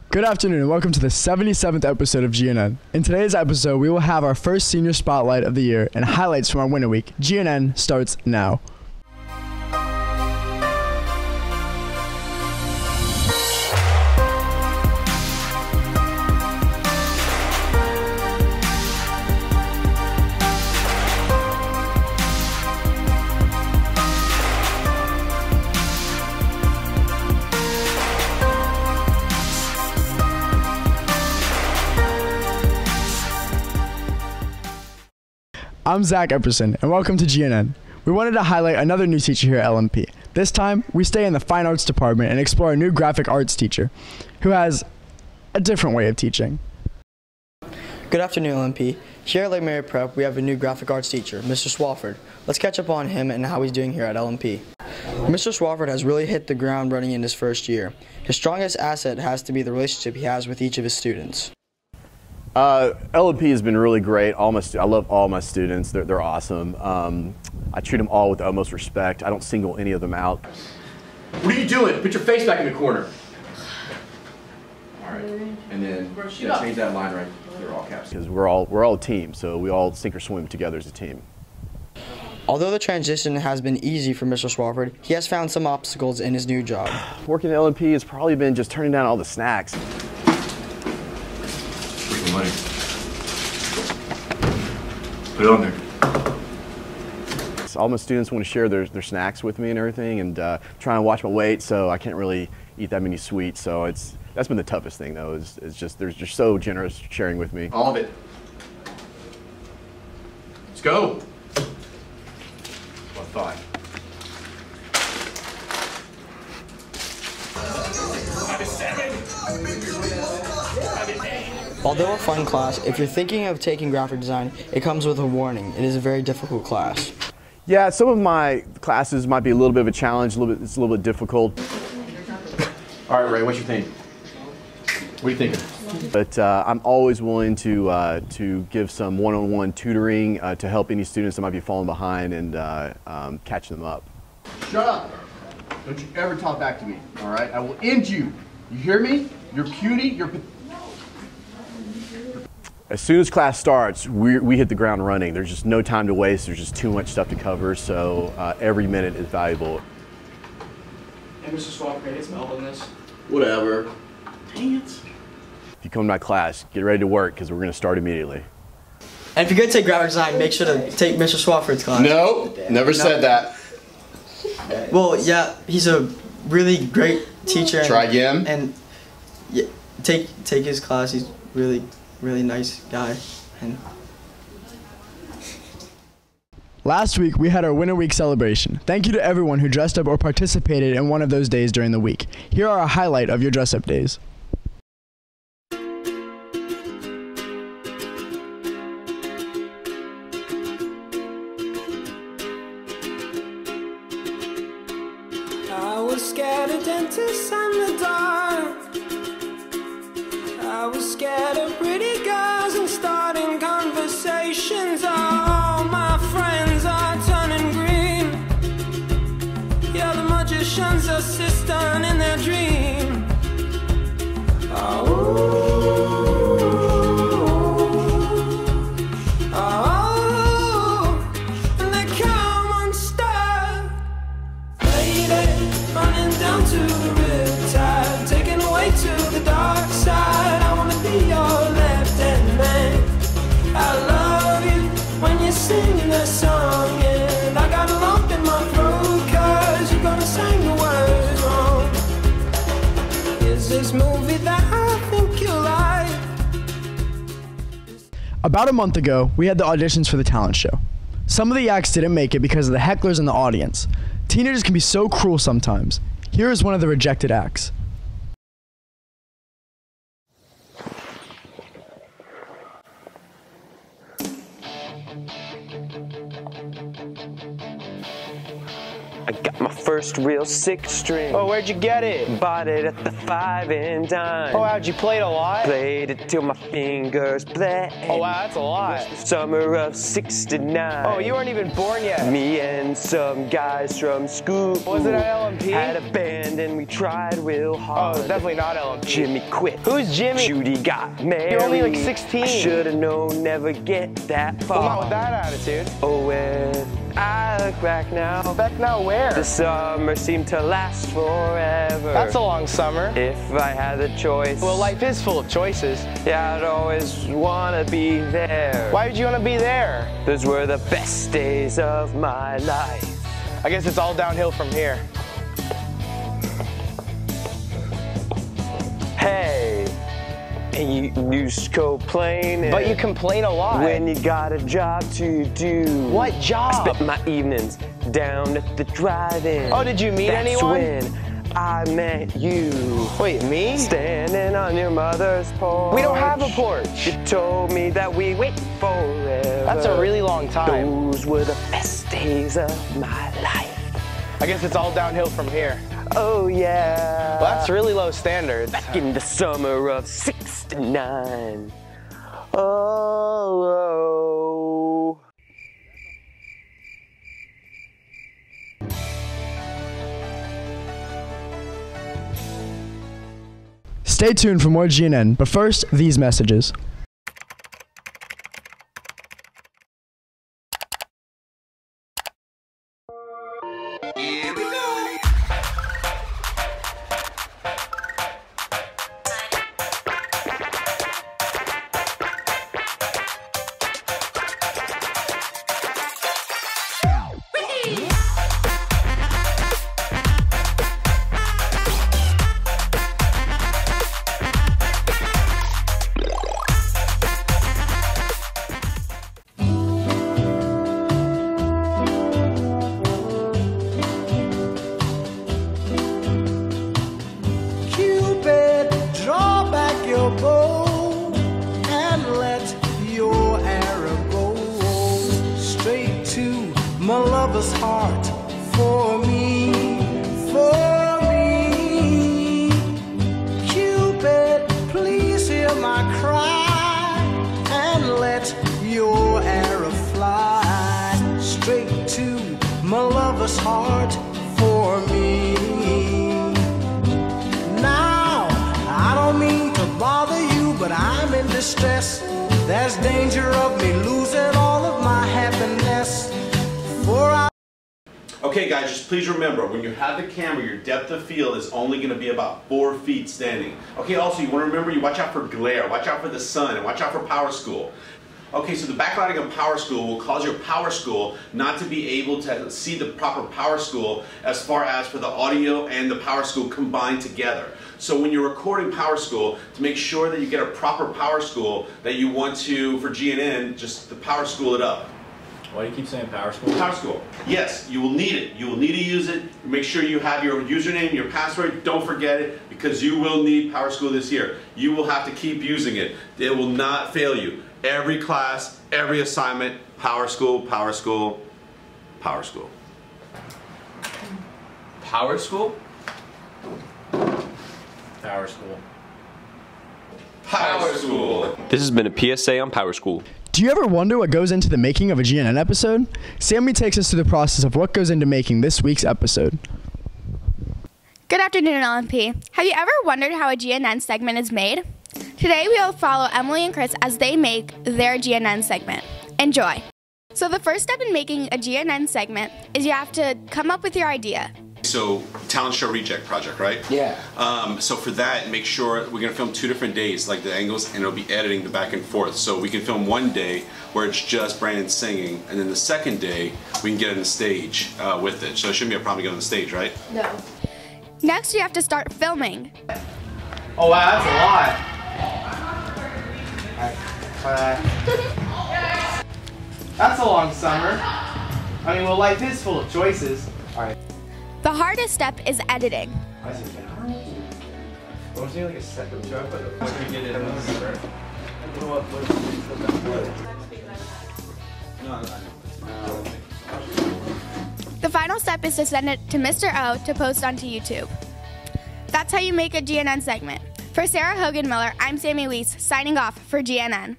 Good afternoon and welcome to the 77th episode of GNN. In today's episode, we will have our first senior spotlight of the year and highlights from our winter week. GNN starts now. I'm Zach Epperson, and welcome to GNN. We wanted to highlight another new teacher here at LMP. This time, we stay in the Fine Arts Department and explore a new graphic arts teacher who has a different way of teaching. Good afternoon, LMP. Here at Lake Mary Prep, we have a new graphic arts teacher, Mr. Swafford. Let's catch up on him and how he's doing here at LMP. Mr. Swafford has really hit the ground running in his first year. His strongest asset has to be the relationship he has with each of his students. LMP has been really great. I love all my students. They're awesome. I treat them all with the utmost respect. I don't single any of them out. What are you doing? Put your face back in the corner. All right. And then change that line right. They're all caps. Because we're all a team, so we all sink or swim together as a team. Although the transition has been easy for Mr. Swafford, he has found some obstacles in his new job. Working at LMP has probably been just turning down all the snacks. Money. Put it on there. So all my students want to share their snacks with me and everything, and trying to watch my weight, so I can't really eat that many sweets. So that's been the toughest thing, though. Is just they're just so generous sharing with me. All of it. Let's go. 1-5. Although a fun class, if you're thinking of taking graphic design, it comes with a warning. It is a very difficult class. Yeah, some of my classes might be a little bit of a challenge. It's a little bit difficult. All right, Ray, what you think? What are you thinking? But I'm always willing to give some one-on-one tutoring to help any students that might be falling behind and catch them up. Shut up. Don't you ever talk back to me, all right? I will end you. You hear me? You're cutie, you're... As soon as class starts, we hit the ground running. There's just no time to waste. There's just too much stuff to cover, so every minute is valuable. Hey, Mr. Swafford, can I get some help on this? Whatever. Dang it. If you come to my class, get ready to work because we're going to start immediately. And if you're going to take graphic design, make sure to take Mr. Swafford's class. No, never said that. Well, yeah, he's a really great teacher. Try again. And yeah, take his class. He's really nice guy. And Last week, we had our Winter Week celebration. Thank you to everyone who dressed up or participated in one of those days during the week. Here are a highlight of your dress-up days. I was scared of dentists and the dark. I was scared of pretty girls and starting conversations. All my friends are turning green. Yeah, the magician's assistant in their dream. And they come unstuck. Lady, running down to the riptide, taken away to the dark side. I wanna be your left-hand man. I love you when you're singing that song, and I got a lump in my throat 'cause you're gonna sing the words wrong. Is this movie that I think you like? About a month ago, we had the auditions for the talent show. Some of the acts didn't make it because of the hecklers in the audience. Teenagers can be so cruel sometimes. Here is one of the rejected acts. I got my first real 6-string. Oh, where'd you get it? Bought it at the 5 and dime. Oh, how'd you play it a lot? Played it till my fingers bled. Oh, wow, that's a lot. Summer of '69. Oh, you weren't even born yet. Me and some guys from school. Was it at LMP? Had a band and we tried real hard. Oh, definitely not LMP. Jimmy quit. Who's Jimmy? Judy got married. You're only like 16. I should've known, never get that far. Well, not with that attitude. Oh, when I look back now. Back now where? The summer seemed to last forever. That's a long summer. If I had the choice. Well, life is full of choices. Yeah, I'd always wanna be there. Why would you want to be there? Those were the best days of my life. I guess it's all downhill from here. Hey, and you used to complain. But you complain a lot. When you got a job to do. What job? I spent my evenings down at the drive-in. Oh, did you meet anyone? That's when I met you. Wait, me? Standing on your mother's porch. We don't have a porch. You told me that we wait forever. That's a really long time. Those were the best days of my life. I guess it's all downhill from here. Oh yeah. Well, that's really low standards. Back in the summer of '69. Oh. Stay tuned for more GNN, but first, these messages. Here we go. My lover's heart for me, Cupid, please hear my cry and let your arrow fly straight to my lover's heart for me. Now, I don't mean to bother you, but I'm in distress. There's danger of me losing all of my happiness. Okay guys, just please remember, when you have the camera, your depth of field is only going to be about 4 feet standing. Okay, also you want to remember, you watch out for glare, watch out for the sun, and watch out for power school. Okay, so the backlighting of power school will cause your power school not to be able to see the proper power school as far as for the audio and the power school combined together. So when you're recording power school, to make sure that you get a proper power school that you want to, for GNN, just the power school it up. Why do you keep saying power school? Power school. Yes, you will need it. You will need to use it. Make sure you have your username, your password. Don't forget it, because you will need power school this year. You will have to keep using it. It will not fail you. Every class, every assignment, power school, power school, power school. Power school? Power school. Power school. This has been a PSA on Power School. Do you ever wonder what goes into the making of a GNN episode? Sammy takes us through the process of what goes into making this week's episode. Good afternoon, LMP. Have you ever wondered how a GNN segment is made? Today we will follow Emily and Chris as they make their GNN segment. Enjoy. So the first step in making a GNN segment is you have to come up with your idea. So, talent show reject project, right? Yeah. So for that, make sure we're gonna film 2 different days, like the angles, and it'll be editing the back and forth. So we can film one day where it's just Brandon singing, and then the second day we can get on the stage with it. So it shouldn't be a problem to get on the stage, right? No. Next, you have to start filming. Oh wow, that's a lot. That's a long summer. I mean, well, life is full of choices. All right. The hardest step is editing. Wasn't there like a second job? But what do we get it in the The final final step is to send it to Mr. O to post onto YouTube. That's how you make a GNN segment. For Sarah Hogan Miller, I'm Sammy Weiss, signing off for GNN.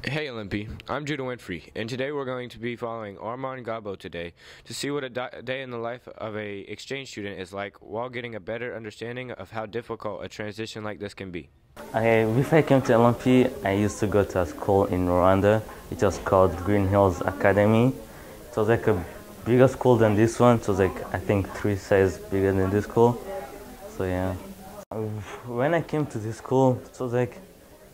Hey LMP, I'm Judah Winfrey, and today we're going to be following Armand Gabo today to see what a day in the life of a exchange student is like while getting a better understanding of how difficult a transition like this can be. Before I came to LMP, I used to go to a school in Rwanda. It was called Green Hills Academy. It was like a bigger school than this one. It was like, I think, 3 sizes bigger than this school. So yeah. When I came to this school, it was like,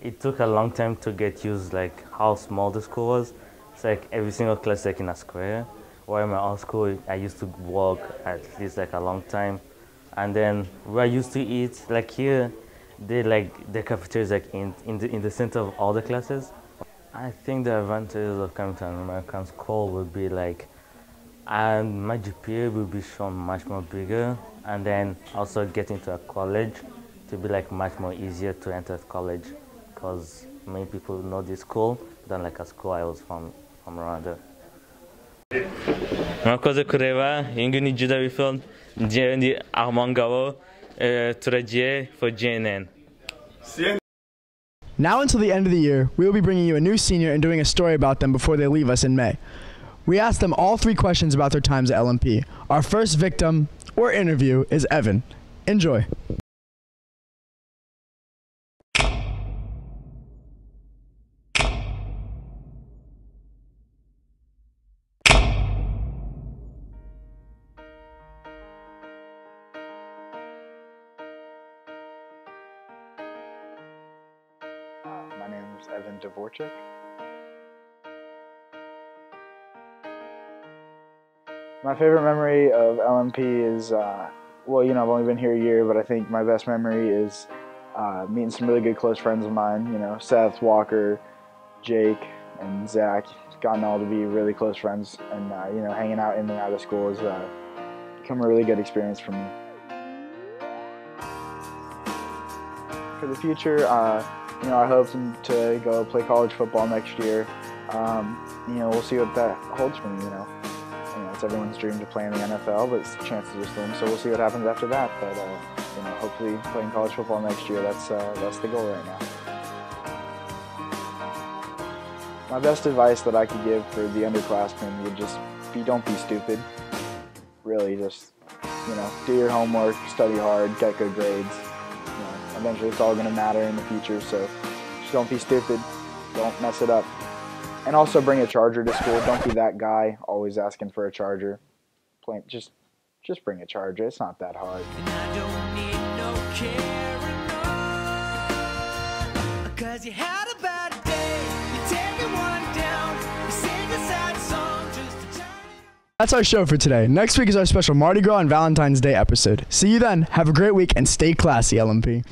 it took a long time to get used like how small the school was. It's like every single class like in a square. While in my old school, I used to walk at least like a long time. And then where I used to eat, like here, the cafeteria is like in the center of all the classes. I think the advantages of coming to an American school would be like, my GPA will be shown much more bigger, and then also getting to a college to be like much more easier to enter college, because many people know this school than like a school I was from Rwanda. Mwakoze kureba inguni Judah Winfrey ndiye ndi Armand Gabo turagiye for GNN. Now until the end of the year, we will be bringing you a new senior and doing a story about them before they leave us in May. We asked them all 3 questions about their times at LMP. Our first victim, or interview, is Evan. Enjoy. My name is Evan Dvorak. My favorite memory of LMP is, well, you know, I've only been here a year, but I think my best memory is meeting some really good close friends of mine, you know, Seth, Walker, Jake, and Zach. Gotten all to be really close friends, and, you know, hanging out in and out of school has become a really good experience for me. For the future, you know, I hope to go play college football next year. You know, we'll see what that holds for me, you know. It's everyone's dream to play in the NFL, but chances are slim, so we'll see what happens after that. But, you know, hopefully playing college football next year, that's the goal right now. My best advice that I could give for the underclassmen would just be, don't be stupid. Really, just, you know, do your homework, study hard, get good grades. You know, eventually it's all going to matter in the future, so just don't be stupid. Don't mess it up. And also bring a charger to school. Don't be that guy always asking for a charger. Just bring a charger. It's not that hard. And I don't need no care, 'cause you had a bad day. You take one down. You sing a sad song just to turn it. That's our show for today. Next week is our special Mardi Gras and Valentine's Day episode. See you then. Have a great week and stay classy, LMP.